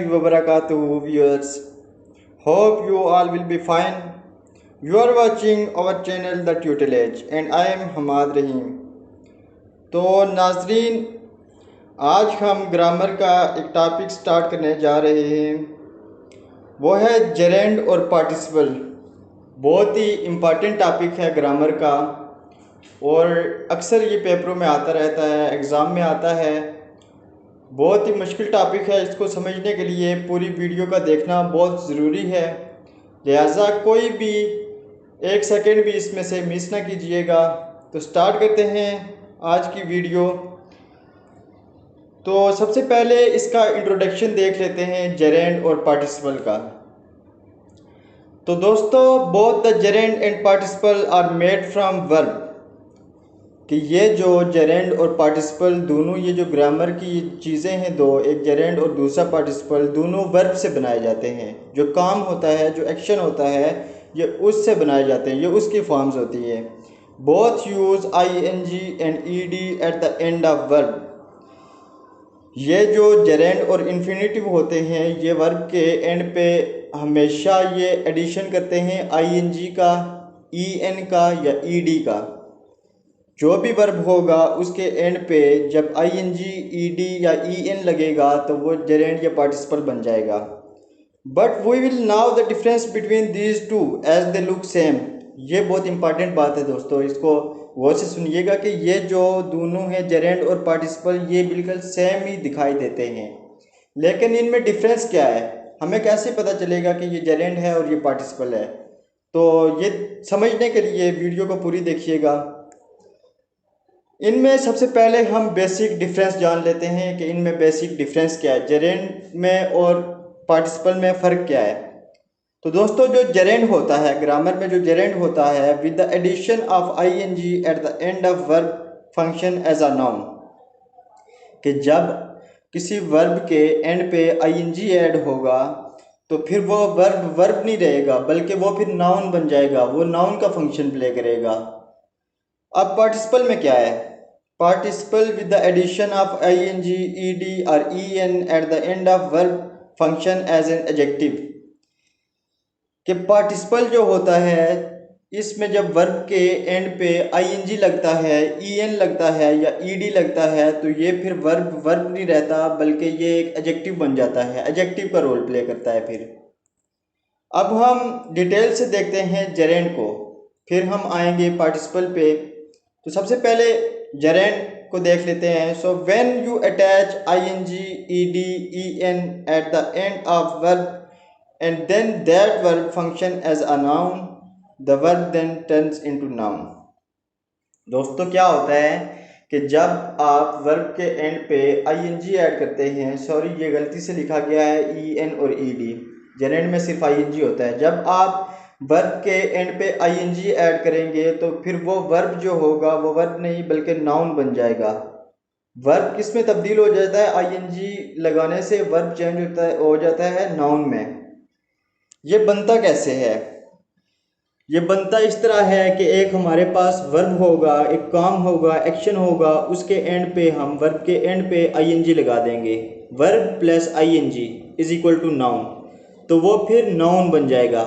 Wabarakatuh viewers. Hope you all will be fine. You are watching our channel The Tutelage and I am Hamad Rahim. तो नाजरीन, आज हम grammar का एक topic start करने जा रहे हैं। वो है जेरेंड और पार्टिसिपल। बहुत ही इम्पॉर्टेंट टॉपिक है ग्रामर का और अक्सर ये पेपरों में आता रहता है, एग्ज़ाम में आता है। बहुत ही मुश्किल टॉपिक है, इसको समझने के लिए पूरी वीडियो का देखना बहुत ज़रूरी है। लिहाजा कोई भी एक सेकंड भी इसमें से मिस ना कीजिएगा। तो स्टार्ट करते हैं आज की वीडियो। तो सबसे पहले इसका इंट्रोडक्शन देख लेते हैं जेरेंड और पार्टिसिपल का। तो दोस्तों, both the gerund and participle are made from verb. कि ये जो जेरेंड और पार्टिसिपल दोनों, ये जो ग्रामर की चीज़ें हैं दो, एक जेरेंड और दूसरा पार्टिसिपल, दोनों वर्ब से बनाए जाते हैं। जो काम होता है, जो एक्शन होता है, ये उससे बनाए जाते हैं, ये उसकी फॉर्म्स होती है। Both use ing and ed eight the end of verb. ये जो जेरेंड और इन्फिनेटिव होते हैं, ये वर्ब के एंड पे हमेशा ये एडिशन करते हैं ing का, en का या ed का। जो भी वर्ब होगा उसके एंड पे जब ing, ed या en लगेगा तो वो जेरेंड या पार्टिसिपल बन जाएगा। But we will now the difference between these two as they look same. ये बहुत इंपॉर्टेंट बात है दोस्तों, इसको गौर से सुनिएगा कि ये जो दोनों हैं जेरेंड और पार्टिसिपल, ये बिल्कुल सेम ही दिखाई देते हैं, लेकिन इनमें डिफरेंस क्या है, हमें कैसे पता चलेगा कि ये जेरेंड है और ये पार्टिसिपल है। तो ये समझने के लिए वीडियो को पूरी देखिएगा। इनमें सबसे पहले हम बेसिक डिफरेंस जान लेते हैं कि इनमें बेसिक डिफरेंस क्या है, जेरेंड में और पार्टिसिपल में फ़र्क क्या है। तो दोस्तों, जो जेरेंड होता है, ग्रामर में जो जेरेंड होता है, with the addition of ing at the end of verb function as a noun. कि जब किसी वर्ब के एंड पे ing ऐड होगा तो फिर वो वर्ब वर्ब नहीं रहेगा, बल्कि वो फिर नाउन बन जाएगा, वो नाउन का फंक्शन प्ले करेगा। अब पार्टिसिपल में क्या है, participle with the addition of ing, ed और en at the end of verb function as an adjective. कि पार्टिसिपल जो होता है, इसमें जब वर्ब के एंड पे ing लगता है, en लगता है या ed लगता है, तो ये फिर वर्ब वर्ब नहीं रहता, बल्कि ये एक एडजेक्टिव बन जाता है, एडजेक्टिव का रोल प्ले करता है। फिर अब हम डिटेल से देखते हैं जेरेंड को, फिर हम आएंगे पार्टिसिपल पे। तो सबसे पहले जेरेंड को देख लेते हैं। So when you attach ing, ed, en at the end of verb and then that verb function as a noun, the verb then turns into noun। दोस्तों, क्या होता है कि जब आप वर्ब के एंड पे ing ऐड करते हैं, सॉरी ये गलती से लिखा गया है en और ed, जेरेंड में सिर्फ ing होता है। जब आप वर्ब के एंड पे ing ऐड करेंगे तो फिर वो वर्ब जो होगा वो वर्ब नहीं बल्कि नाउन बन जाएगा। वर्ब किस में तब्दील हो जाता है, ing लगाने से वर्ब चेंज होता है, हो जाता है नाउन में। ये बनता कैसे है, ये बनता इस तरह है कि एक हमारे पास वर्ब होगा, एक काम होगा, एक्शन होगा, उसके एंड पे हम वर्ब के एंड पे ing लगा देंगे। Verb plus ing is equal to noun, तो वो फिर नाउन बन जाएगा।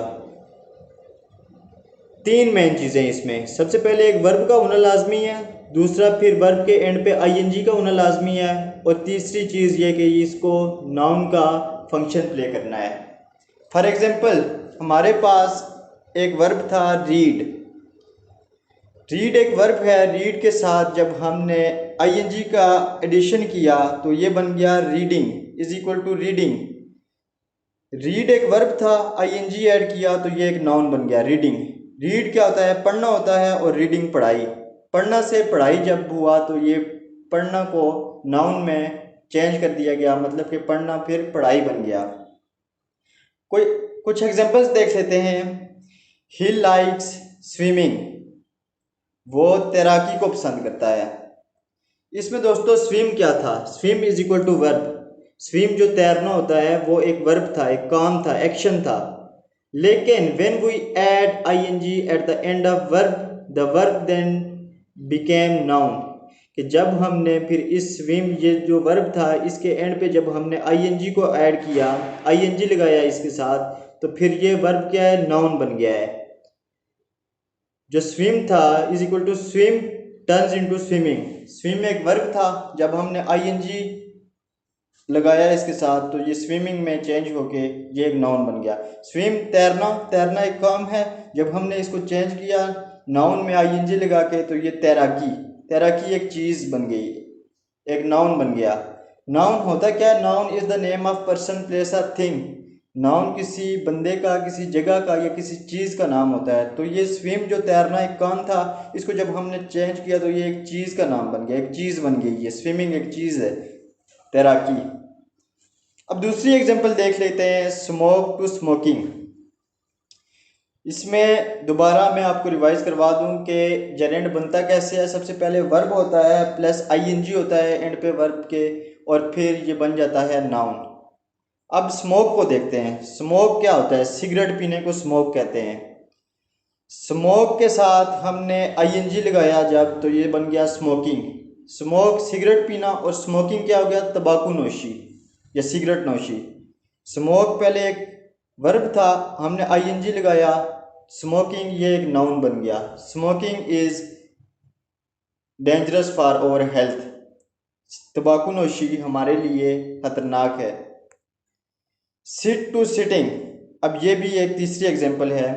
तीन मेन चीज़ें इसमें, सबसे पहले एक वर्ब का होना लाजमी है, दूसरा फिर वर्ब के एंड पे ing का होना लाजमी है, और तीसरी चीज़ ये कि इसको नाउन का फंक्शन प्ले करना है। फॉर एग्जाम्पल, हमारे पास एक वर्ब था रीड। रीड एक वर्ब है, रीड के साथ जब हमने ing का एडिशन किया तो ये बन गया reading is equal to reading. Read एक वर्ब था, ing ऐड किया तो ये एक नाउन बन गया रीडिंग। रीड क्या होता है, पढ़ना होता है, और रीडिंग पढ़ाई। पढ़ना से पढ़ाई जब हुआ तो ये पढ़ना को नाउन में चेंज कर दिया गया, मतलब कि पढ़ना फिर पढ़ाई बन गया। कोई कुछ एग्जांपल्स देख लेते हैं। ही लाइक्स स्विमिंग, वो तैराकी को पसंद करता है। इसमें दोस्तों स्विम क्या था, swim is equal to verb. Swim जो तैरना होता है वो एक वर्ब था, एक काम था, एक्शन था। लेकिन when we add ing at the end of verb, the verb then became noun. कि जब हमने फिर इस स्विम ये जो वर्ब था इसके एंड पे जब हमने आईएनजी को ऐड किया, आईएनजी लगाया इसके साथ, तो फिर ये वर्ब क्या है, नाउन बन गया है। जो स्विम था is equal to swim turns into swimming. Swim एक वर्ब था, जब हमने आईएनजी लगाया इसके साथ तो ये स्विमिंग में चेंज होके ये एक नाउन बन गया। स्विम तैरना, तैरना एक काम है, जब हमने इसको चेंज किया नाउन में आईएनजी लगा के तो ये तैराकी, तैराकी एक चीज़ बन गई, एक नाउन बन गया। नाउन होता क्या है, noun is the name of person place और थिंग। नाउन किसी बंदे का, किसी जगह का या किसी चीज़ का नाम होता है। तो ये स्विम जो तैरना एक काम था, इसको जब हमने चेंज किया तो ये एक चीज़ का नाम बन गया, एक चीज़ बन गई। ये स्विमिंग एक चीज़ है, तैराकी। अब दूसरी एग्जांपल देख लेते हैं, स्मोक टू स्मोकिंग। इसमें दोबारा मैं आपको रिवाइज करवा दूं कि जेरेंड बनता कैसे है। सबसे पहले वर्ब होता है प्लस आईएनजी होता है एंड पे वर्ब के, और फिर ये बन जाता है नाउन। अब स्मोक को देखते हैं। स्मोक क्या होता है, सिगरेट पीने को स्मोक कहते हैं। स्मोक के साथ हमने आईएनजी लगाया जब, तो ये बन गया स्मोकिंग। स्मोक सिगरेट पीना, और स्मोकिंग क्या हो गया, तंबाकू नोशी या सिगरेट नोशी। स्मोक पहले एक वर्ब था, हमने आईएनजी लगाया, स्मोकिंग ये एक नाउन बन गया। Smoking is dangerous for our health. तंबाकू नोशी हमारे लिए खतरनाक है। सिट टू सिटिंग, अब ये भी एक तीसरी एग्जांपल है।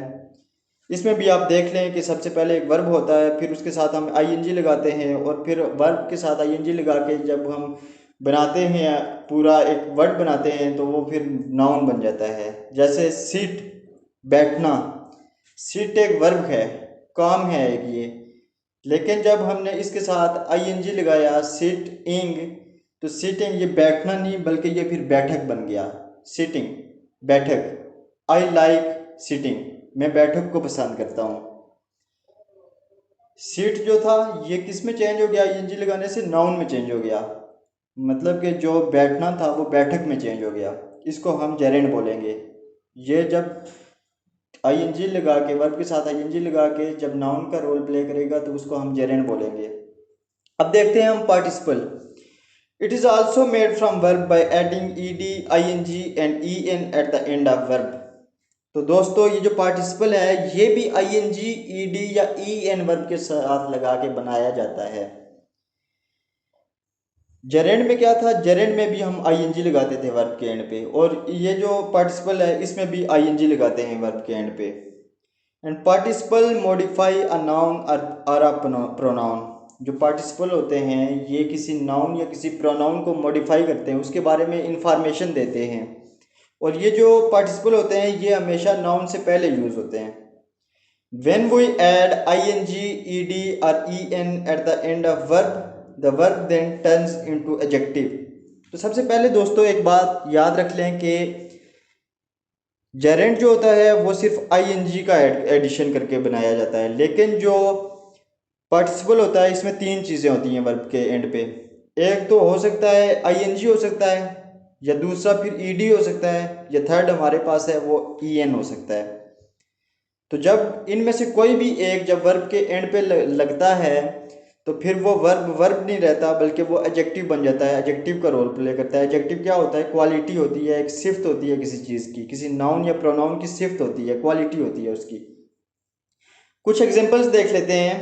इसमें भी आप देख लें कि सबसे पहले एक वर्ब होता है, फिर उसके साथ हम आईएनजी लगाते हैं, और फिर वर्ब के साथ आईएनजी लगा के जब हम बनाते हैं, पूरा एक वर्ड बनाते हैं, तो वो फिर नाउन बन जाता है। जैसे सिट, बैठना। सिट एक वर्ब है, काम है एक ये, लेकिन जब हमने इसके साथ आईएनजी लगाया सिट इंग, तो सिटिंग ये बैठना नहीं बल्कि ये फिर बैठक बन गया। सिटिंग बैठक। आई लाइक सिटिंग, मैं बैठक को पसंद करता हूँ। सीट जो था ये किस में चेंज हो गया, आईएनजी लगाने से नाउन में चेंज हो गया। मतलब कि जो बैठना था वो बैठक में चेंज हो गया। इसको हम जेरेंड बोलेंगे। ये जब आईएनजी लगा के, वर्ब के साथ आईएनजी लगा के जब नाउन का रोल प्ले करेगा तो उसको हम जेरेंड बोलेंगे। अब देखते हैं हम participle. It is also made from verb by adding ED, ING and EN at the end of verb. तो दोस्तों ये जो पार्टिसिपल है ये भी आईएनजी, ईडी या ईएन वर्ब के साथ लगा के बनाया जाता है। जेरेंड में क्या था, जेरेंड में भी हम आईएनजी लगाते थे वर्ब के एंड पे, और ये जो पार्टिसिपल है इसमें भी आईएनजी लगाते हैं वर्ब के एंड पे। And participle modify a noun और अ प्रोनाउन। जो पार्टिसिपल होते हैं ये किसी नाउन या किसी प्रोनाउन को मॉडिफाई करते हैं, उसके बारे में इंफॉर्मेशन देते हैं। और ये जो पार्टिसिपल होते हैं ये हमेशा नाउन से पहले यूज होते हैं। When we add ing, ed or en at the end of verb, the verb then turns into adjective। तो सबसे पहले दोस्तों एक बात याद रख लें कि जेरेंड जो होता है वो सिर्फ आईएनजी का एडिशन करके बनाया जाता है, लेकिन जो पार्टिसिपल होता है इसमें तीन चीज़ें होती हैं वर्ब के एंड पे। एक तो हो सकता है आईएनजी हो सकता है, या दूसरा फिर ईडी हो सकता है, या थर्ड हमारे पास है वो ईएन हो सकता है। तो जब इनमें से कोई भी एक जब वर्ब के एंड पे लगता है तो फिर वो वर्ब वर्ब नहीं रहता बल्कि वो एडजेक्टिव बन जाता है, एडजेक्टिव का रोल प्ले करता है। एडजेक्टिव क्या होता है, क्वालिटी होती है, एक सिफ्त होती है किसी चीज़ की, किसी नाउन या प्रोनाउन की सिफ्त होती है, क्वालिटी होती है उसकी। कुछ एग्जांपल्स देख लेते हैं।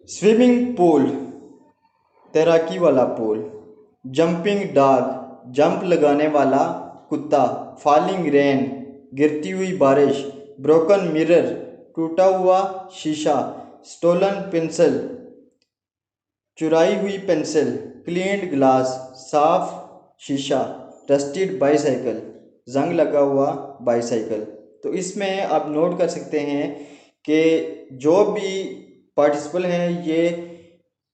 स्विमिंग पूल, तैराकी वाला पूल। जंपिंग डॉग, जंप लगाने वाला कुत्ता। फॉलिंग रेन, गिरती हुई बारिश। ब्रोकन मिरर, टूटा हुआ शीशा। स्टोलन पेंसिल, चुराई हुई पेंसिल। क्लीन्ड ग्लास, साफ शीशा। रस्टेड बाईसाइकिल, जंग लगा हुआ बाईसाइकिल। तो इसमें आप नोट कर सकते हैं कि जो भी पार्टिसिपल हैं ये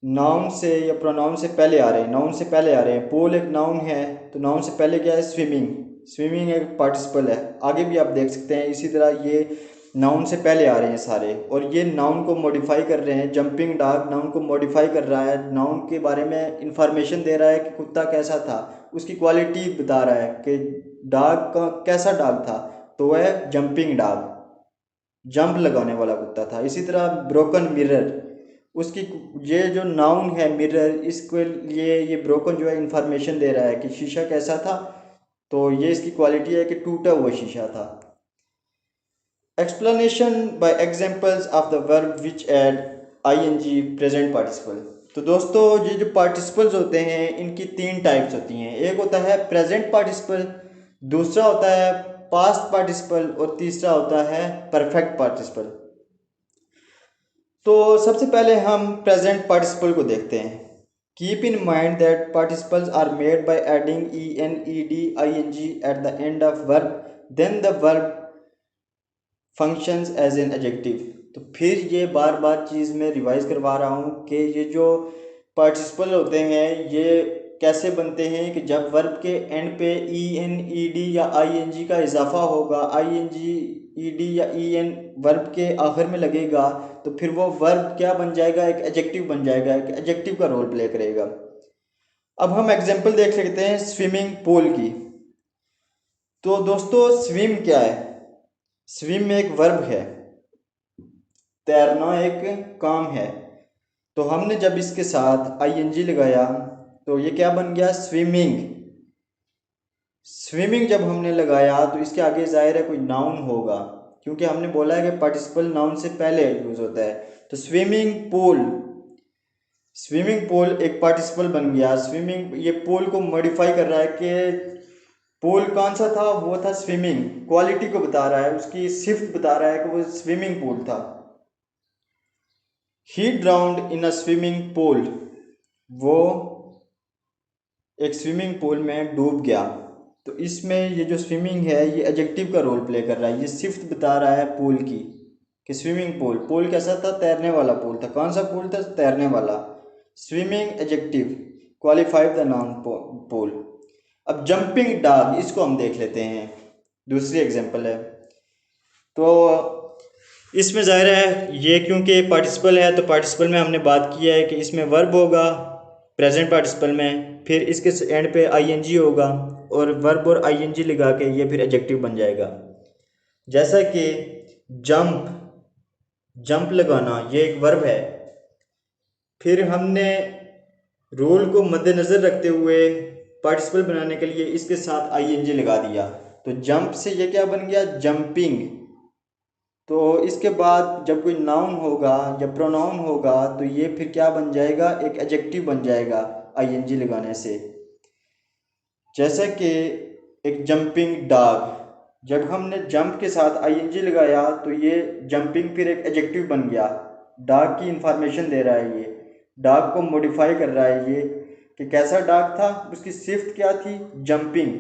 नाउन से या प्रोनाउन से पहले आ रहे हैं, नाउन से पहले आ रहे हैं। पूल एक नाउन है तो नाउन से पहले क्या है, स्विमिंग। स्विमिंग एक पार्टिसिपल है। आगे भी आप देख सकते हैं इसी तरह ये नाउन से पहले आ रहे हैं सारे, और ये नाउन को मॉडिफाई कर रहे हैं। जंपिंग डॉग नाउन को मॉडिफाई कर रहा है, नाउन के बारे में इंफॉर्मेशन दे रहा है कि कुत्ता कैसा था, उसकी क्वालिटी बता रहा है कि डॉग का कैसा डॉग था, तो वह जंपिंग डॉग, जंप लगाने वाला कुत्ता था। इसी तरह ब्रोकन मिरर, उसकी ये जो नाउन है मिरर, इसके लिए ये ब्रोकन जो है इंफॉर्मेशन दे रहा है कि शीशा कैसा था, तो ये इसकी क्वालिटी है कि टूटा हुआ शीशा था। Explanation by examples of the verb which add ING present participle. तो दोस्तों ये जो पार्टिसिपल्स होते हैं इनकी तीन टाइप्स होती हैं। एक होता है प्रेजेंट पार्टिसिपल, दूसरा होता है पास्ट पार्टिसिपल और तीसरा होता है परफेक्ट पार्टिसिपल। तो सबसे पहले हम प्रेजेंट पार्टिसिपल को देखते हैं। Keep in mind that participles are made by adding E N E D I N G at the end of verb, then the verb functions as an adjective. तो फिर ये बार बार चीज़ में रिवाइज करवा रहा हूँ कि ये जो पार्टिसिपल होते हैं ये कैसे बनते हैं कि जब वर्ब के एंड पे ई एन ई डी या आई एन जी का इजाफा होगा, आई एन जी ई डी या ई एन वर्ब के आखिर में लगेगा, तो फिर वो वर्ब क्या बन जाएगा, एक एडजेक्टिव बन जाएगा, एक एडजेक्टिव का रोल प्ले करेगा। अब हम एग्जांपल देख सकते हैं स्विमिंग पूल की। तो दोस्तों स्विम क्या है? स्विम में एक वर्ब है, तैरना एक काम है। तो हमने जब इसके साथ आईएनजी लगाया तो ये क्या बन गया, स्विमिंग। स्विमिंग जब हमने लगाया तो इसके आगे जाहिर है कोई नाउन होगा, क्योंकि हमने बोला है कि पार्टिसिपल नाउन से पहले यूज होता है। तो स्विमिंग पूल, स्विमिंग पूल एक पार्टिसिपल बन गया। स्विमिंग, ये पूल को मॉडिफाई कर रहा है कि पूल कौन सा था, वो था स्विमिंग। क्वालिटी को बता रहा है, उसकी सिफ्त बता रहा है कि वो स्विमिंग पूल था। He drowned in a swimming pool, वो एक स्विमिंग पूल में डूब गया। तो इसमें ये जो स्विमिंग है ये एडजेक्टिव का रोल प्ले कर रहा है, ये सिफ्त बता रहा है पूल की कि स्विमिंग पूल, पूल कैसा था, तैरने वाला पूल था। कौन सा पूल था, तैरने वाला। Swimming adjective, qualified the noun pool. अब जंपिंग डॉग, इसको हम देख लेते हैं, दूसरी एग्जांपल है। तो इसमें ज़ाहिर है ये क्योंकि पार्टिसिपल है तो पार्टिसिपल में हमने बात किया है कि इसमें वर्ब होगा प्रेजेंट पार्टिसिपल में, फिर इसके एंड पे आईएनजी होगा और वर्ब और आईएनजी लगा के ये फिर एडजेक्टिव बन जाएगा। जैसा कि जंप, जंप लगाना ये एक वर्ब है। फिर हमने रूल को मद्देनज़र रखते हुए पार्टिसिपल बनाने के लिए इसके साथ आईएनजी लगा दिया, तो जंप से ये क्या बन गया, जंपिंग। तो इसके बाद जब कोई नाउन होगा या प्रोनाउन होगा तो ये फिर क्या बन जाएगा, एक एडजेक्टिव बन जाएगा आईएनजी लगाने से। जैसे कि एक जंपिंग डॉग, जब हमने जंप के साथ आईएनजी लगाया तो ये जंपिंग फिर एक एडजेक्टिव बन गया। डॉग की इंफॉर्मेशन दे रहा है, ये डॉग को मॉडिफाई कर रहा है ये कि कैसा डॉग था, उसकी सिफ्त क्या थी, जंपिंग।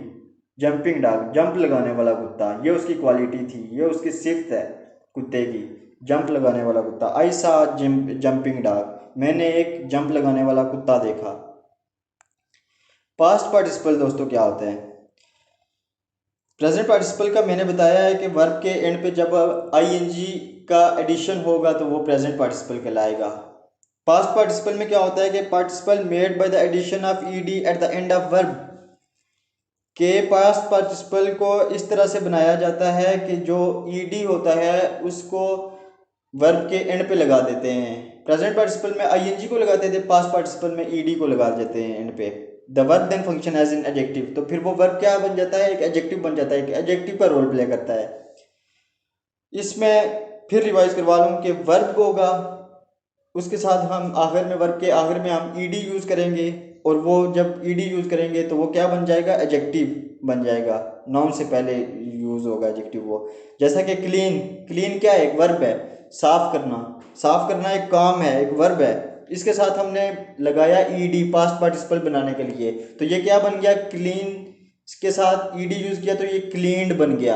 जंपिंग डॉग, जंप लगाने वाला कुत्ता, ये उसकी क्वालिटी थी, ये उसकी सिफ्त है कुत्ते की, जंप लगाने वाला कुत्ता। आई सा जंपिंग डॉग, मैंने एक जंप लगाने वाला कुत्ता देखा। पास्ट पार्टिसिपल दोस्तों क्या होते हैं? प्रेजेंट पार्टिसिपल का मैंने बताया है कि वर्ब के एंड पे जब आईएनजी का एडिशन होगा तो वो प्रेजेंट पार्टिसिपल कहलाएगा। पास्ट पार्टिसिपल में क्या होता है कि participle made by the addition of ED at the end of verb, के पास्ट पार्टिसिपल को इस तरह से बनाया जाता है कि जो ईडी होता है उसको वर्ब के एंड पे लगा देते हैं। प्रेजेंट पार्टिसिपल में आईएनजी को लगाते थे, पास्ट पार्टिसिपल में ईडी को लगा देते हैं एंड पे। The verb then function as an adjective, तो फिर वो वर्ब क्या बन जाता है, एक एडजेक्टिव बन जाता है, एक एडजेक्टिव का रोल प्ले करता है। इसमें फिर रिवाइज करवा लूँ कि वर्ब होगा, उसके साथ हम आखिर में, वर्ब के आखिर में हम ईडी यूज़ करेंगे, और वो जब ईडी यूज़ करेंगे तो वो क्या बन जाएगा, एडजेक्टिव बन जाएगा। नाउन से पहले यूज़ होगा एडजेक्टिव वो। जैसा कि क्लीन, क्लीन क्या है, एक वर्ब है। साफ करना, साफ करना एक काम है, एक वर्ब है। इसके साथ हमने लगाया ईडी पास्ट पार्टिसिपल बनाने के लिए, तो ये क्या बन गया, क्लीन। इसके साथ ईडी यूज़ किया तो ये क्लीन्ड बन गया।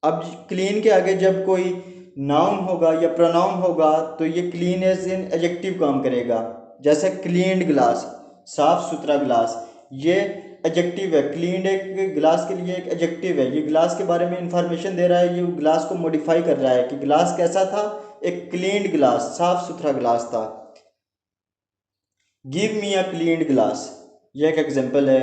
अब क्लीन के आगे जब कोई नाउन होगा या प्रोनाउन होगा तो ये क्लीन एज इन एडजेक्टिव काम करेगा। जैसे क्लीन्ड ग्लास, साफ सुथरा ग्लास, ये एडजेक्टिव है। क्लीन्ड एक ग्लास के लिए एक एडजेक्टिव है, ये ग्लास के बारे में इंफॉर्मेशन दे रहा है, ये ग्लास को मॉडिफाई कर रहा है कि ग्लास कैसा था, एक क्लीन्ड ग्लास, साफ सुथरा ग्लास था। गिव मी अ क्लीन्ड ग्लास, ये एक एग्जांपल है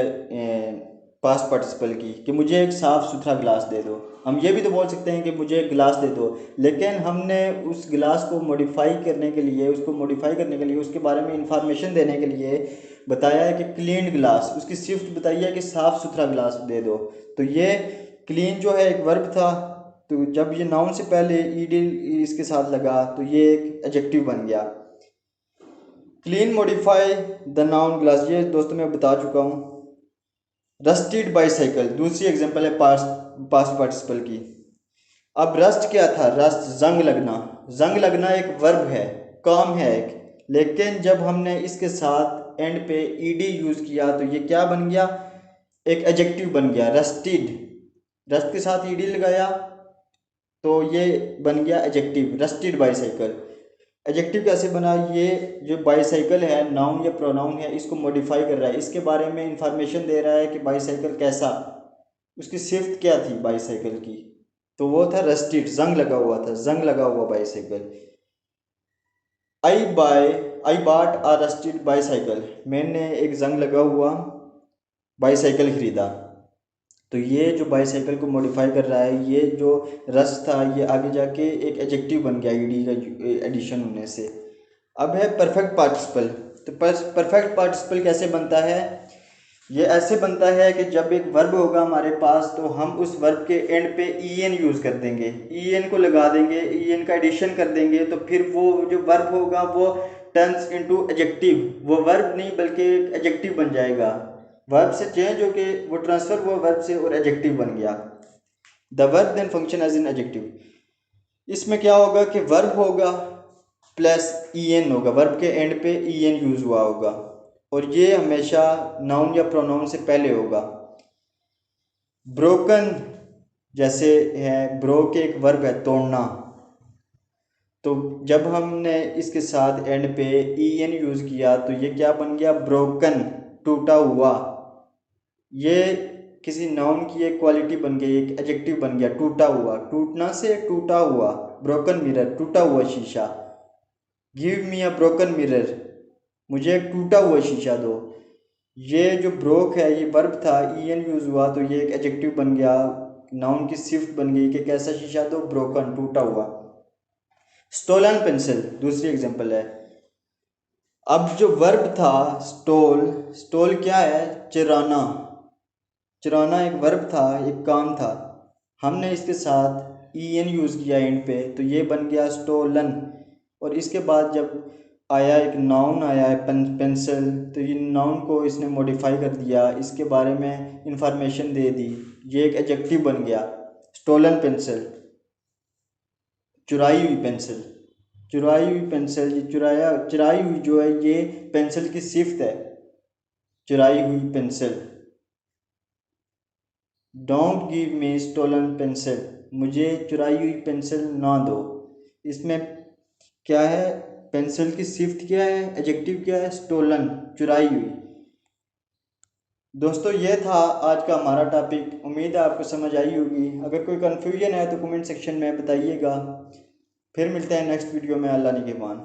पास्ट पार्टिसिपल की कि मुझे एक साफ़ सुथरा गिलास दे दो। हम ये भी तो बोल सकते हैं कि मुझे एक गिलास दे दो, लेकिन हमने उस गिलास को मॉडिफाई करने के लिए, उसको मॉडिफाई करने के लिए, उसके बारे में इंफॉर्मेशन देने के लिए बताया है कि क्लीन गिलास, उसकी सिफ्त बताई है कि साफ़ सुथरा गिलास दे दो। तो ये क्लीन जो है एक वर्ब था, तो जब ये नाउन से पहले ईडी इसके साथ लगा तो ये एक एडजेक्टिव बन गया। क्लीन मॉडिफाई द नाउन गिलास, ये दोस्तों मैं बता चुका हूँ। रस्टेड बाईसाइकिल दूसरी एग्जांपल है पास्ट पार्टिसिपल की। अब रस्ट क्या था? रस्ट जंग लगना। जंग लगना एक वर्ब है, काम है एक, लेकिन जब हमने इसके साथ एंड पे ईडी यूज़ किया तो ये क्या बन गया? एक एडजेक्टिव बन गया, रस्टेड। रस्ट के साथ ईडी लगाया तो ये बन गया एडजेक्टिव, रस्टेड बाईसाइकिल। एडजेक्टिव कैसे बना? ये जो बाईसाइकिल है नाउन या प्रोनाउन है, इसको मॉडिफाई कर रहा है, इसके बारे में इंफॉर्मेशन दे रहा है कि बाईसाइकिल कैसा, उसकी सिफ्त क्या थी बाईसाइकिल की। तो वो था रस्टेड, जंग लगा हुआ था, जंग लगा हुआ बाईसाइकिल। आई बाट आ रस्टेड बाईसाइकिल, मैंने एक जंग लगा हुआ बाईसाइकिल खरीदा। तो ये जो बाईसाइकिल को मॉडिफाई कर रहा है, ये जो रस था ये आगे जाके एक एडजेक्टिव बन गया ईडी का एडिशन होने से। अब है परफेक्ट पार्टिसिपल। तो परफेक्ट पार्टिसिपल कैसे बनता है? ये ऐसे बनता है कि जब एक वर्ब होगा हमारे पास तो हम उस वर्ब के एंड पे ईएन यूज़ कर देंगे, ईएन को लगा देंगे, ईएन का एडिशन कर देंगे, तो फिर वो जो वर्ब होगा वो टर्न्स इनटू एडजेक्टिव। वो वर्ब नहीं बल्कि एक एडजेक्टिव बन जाएगा, वर्ब से चेंज होके वो ट्रांसफर हुआ वर्ब से और एडजेक्टिव बन गया। The verb then function as an adjective. इसमें क्या होगा कि वर्ब होगा प्लस ईएन होगा, वर्ब के एंड पे ईएन यूज़ हुआ होगा, और ये हमेशा नाउन या प्रोनाउन से पहले होगा। ब्रोकन जैसे है, ब्रोक एक वर्ब है, तोड़ना। तो जब हमने इसके साथ एंड पे ईएन यूज़ किया तो ये क्या बन गया? ब्रोकन, टूटा हुआ। ये किसी नाउन की एक क्वालिटी बन गई, एक एडजेक्टिव बन गया, टूटा हुआ, टूटना से टूटा हुआ। ब्रोकन मिरर, टूटा हुआ शीशा। Give me a broken mirror, मुझे एक टूटा हुआ शीशा दो। ये जो ब्रोक है ये वर्ब था, ईएन यूज़ हुआ तो ये एक एडजेक्टिव बन गया, नाउन की सिफ्त बन गई कि कैसा शीशा दो? ब्रोकन, टूटा हुआ। स्टोलन पेंसिल दूसरी एग्जांपल है। अब जो वर्ब था स्टोल, स्टोल क्या है? चुराना। चुराना एक वर्ब था, एक काम था, हमने इसके साथ ईएन यूज़ किया एंड पे तो ये बन गया स्टोलन। और इसके बाद जब आया एक नाउन आया है पेंसिल, तो ये नाउन को इसने मॉडिफाई कर दिया, इसके बारे में इंफॉर्मेशन दे दी, ये एक एडजेक्टिव बन गया, स्टोलन पेंसिल। चुराई हुई पेंसिल, चुराई हुई पेंसिल, ये चुराई हुई जो है ये पेंसिल की सिफ्त है, चुराई हुई pencil. Don't give me stolen pencil, मुझे चुराई हुई पेंसिल ना दो। इसमें क्या है? पेंसिल की सिफ्त क्या है, एडजेक्टिव क्या है? स्टोलन, चुराई हुई। दोस्तों ये था आज का हमारा टॉपिक, उम्मीद है आपको समझ आई होगी। अगर कोई कन्फ्यूजन है तो कमेंट सेक्शन में बताइएगा। फिर मिलते हैं नेक्स्ट वीडियो में, अल्लाह निगहबान।